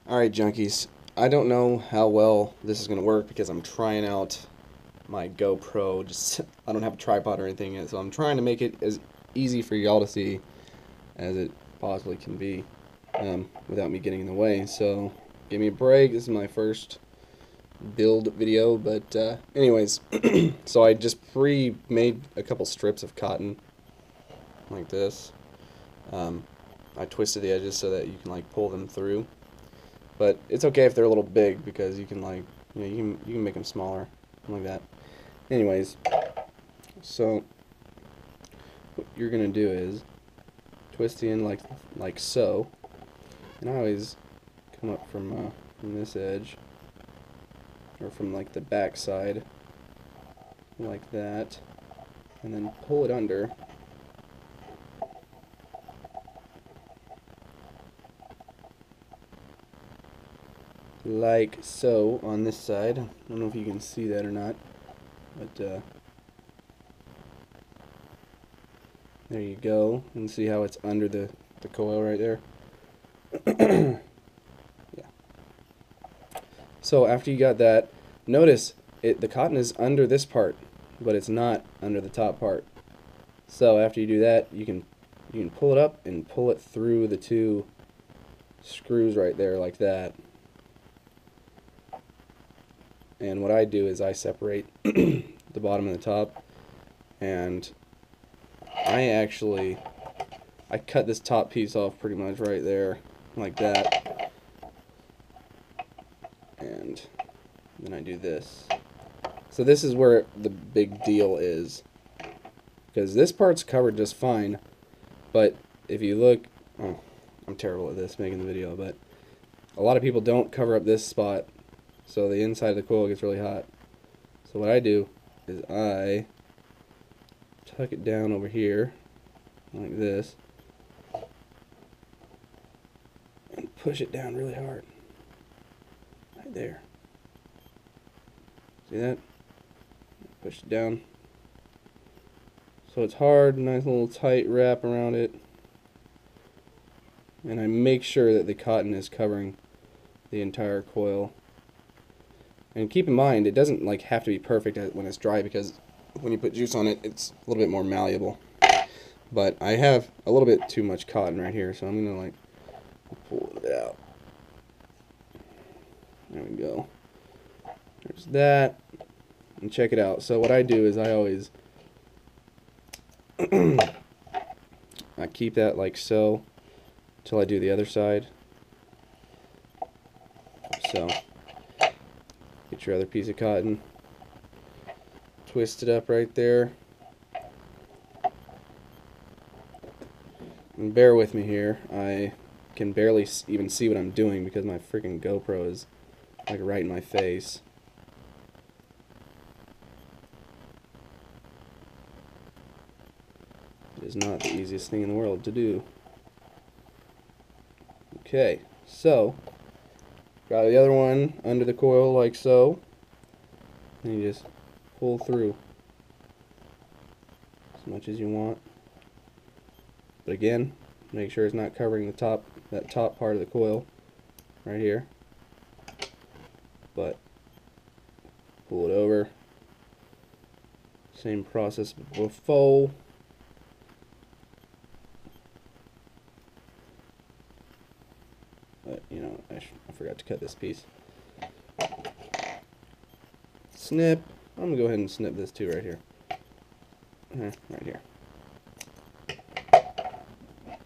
Alright, junkies. I don't know how well this is going to work because I'm trying out my GoPro. I don't have a tripod or anything yet, so I'm trying to make it as easy for y'all to see as it possibly can be without me getting in the way. So, give me a break. This is my first build video, but anyways, so I just pre-made a couple strips of cotton like this. I twisted the edges so that you can like pull them through. But it's okay if they're a little big because you can like, you can make them smaller, like that. Anyways, so what you're gonna do is twist the end like so, and I always come up from this edge or from like the back side like that, and then pull it under. Like so on this side. I don't know if you can see that or not, but there you go. And see how it's under the coil right there. Yeah. So after you got that, notice the cotton is under this part, but it's not under the top part. So after you do that, you can pull it up and pull it through the two screws right there like that. And what I do is I separate the bottom and the top, and I cut this top piece off pretty much right there like that, and then I do this. So this is where the big deal is, because this part's covered just fine, but if you look, oh, I'm terrible at this making the video, but a lot of people don't cover up this spot, so the inside of the coil gets really hot. So what I do is I tuck it down over here like this and push it down really hard right there. See that? Push it down so it's hard, nice little tight wrap around it, and I make sure that the cotton is covering the entire coil. And keep in mind, it doesn't like have to be perfect when it's dry, because when you put juice on it, it's a little bit more malleable. But I have a little bit too much cotton right here, so I'm gonna like pull it out. There we go. There's that. And check it out. So what I do is I always I keep that like so till I do the other side. So get your other piece of cotton, twist it up right there, and bear with me here. I can barely even see what I'm doing because my freaking GoPro is like right in my face. It is not the easiest thing in the world to do. Okay, so got the other one under the coil like so, and you just pull through as much as you want. But again, make sure it's not covering the top, that top part of the coil right here. But pull it over. Same process before. But, you know, I forgot to cut this piece. Snip. I'm going to go ahead and snip this too right here. Right here.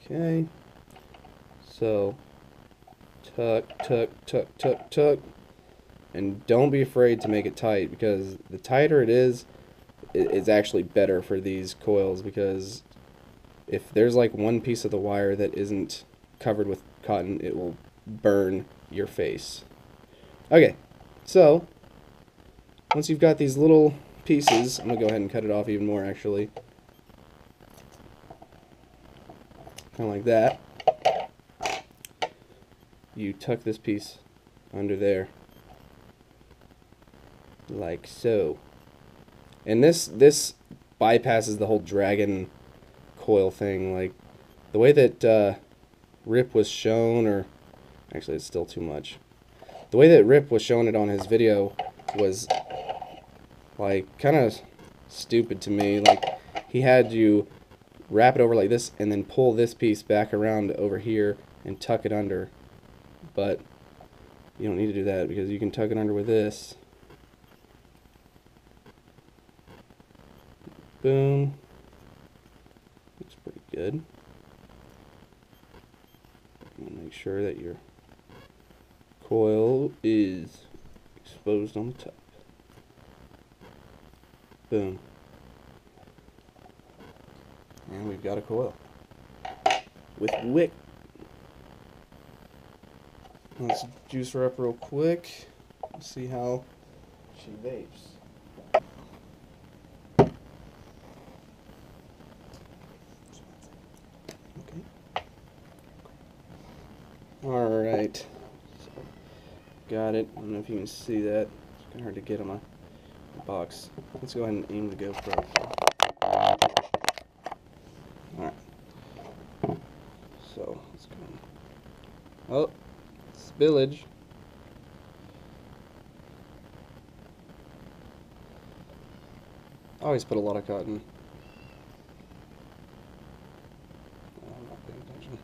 Okay. So, tuck, tuck, tuck, tuck, tuck. And don't be afraid to make it tight, because the tighter it is, it's actually better for these coils, because if there's like one piece of the wire that isn't covered with cotton, it will burn your face. Okay, so once you've got these little pieces, I'm gonna go ahead and cut it off even more actually, kind of like that. You tuck this piece under there like so, and this bypasses the whole dragon coil thing. Like the way that Rip was shown, or Actually, it's still too much. The way that Rip was showing it on his video was like kind of stupid to me. Like, he had you wrap it over like this and then pull this piece back around over here and tuck it under. But you don't need to do that because you can tuck it under with this. Boom. Looks pretty good. Make sure that your coil is exposed on the top. Boom. And we've got a coil with Wick. Let's juice her up real quick. Let's see how she vapes. Okay. Alright. So, got it. I don't know if you can see that. It's kind of hard to get on my box. Let's go ahead and aim the GoPro. Alright. So, let's go. Oh, spillage. I always put a lot of cotton. I'm not paying attention.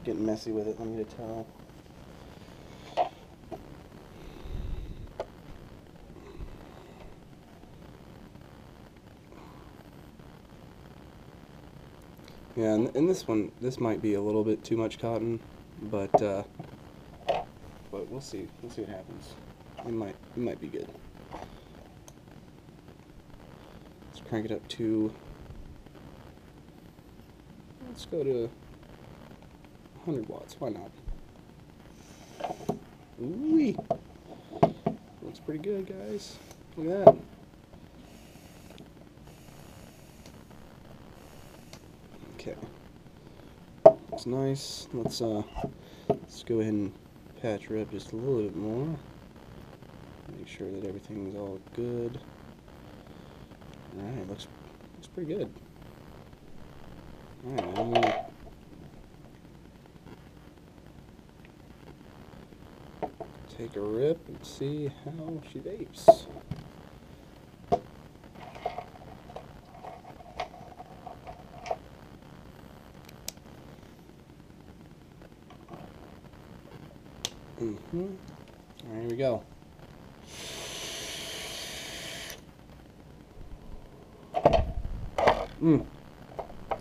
Getting messy with it, let me get a towel. Yeah, and this one, this might be a little bit too much cotton, but we'll see. We'll see what happens. It might be good. Let's crank it up to. Let's go to 100 watts. Why not? Ooh-wee. Looks pretty good, guys. Look at that. Okay. Looks nice. Let's go ahead and patch her up just a little bit more. Make sure that everything's all good. Alright, looks pretty good. Alright, I'm gonna take a rip and see how she vapes. Alright, here we go.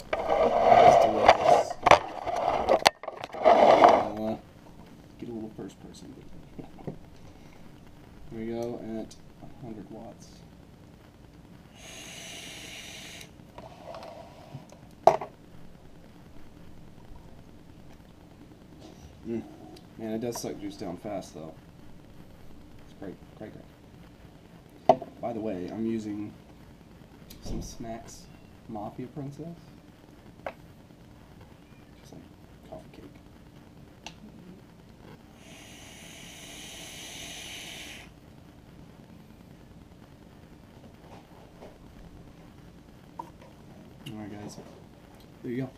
That's delicious. Get a little first person. Here we go at 100 watts. Man, it does suck juice down fast, though. It's great, great, great. By the way, I'm using some Snacks Mafia Princess. Just like coffee cake. Alright, guys. There you go.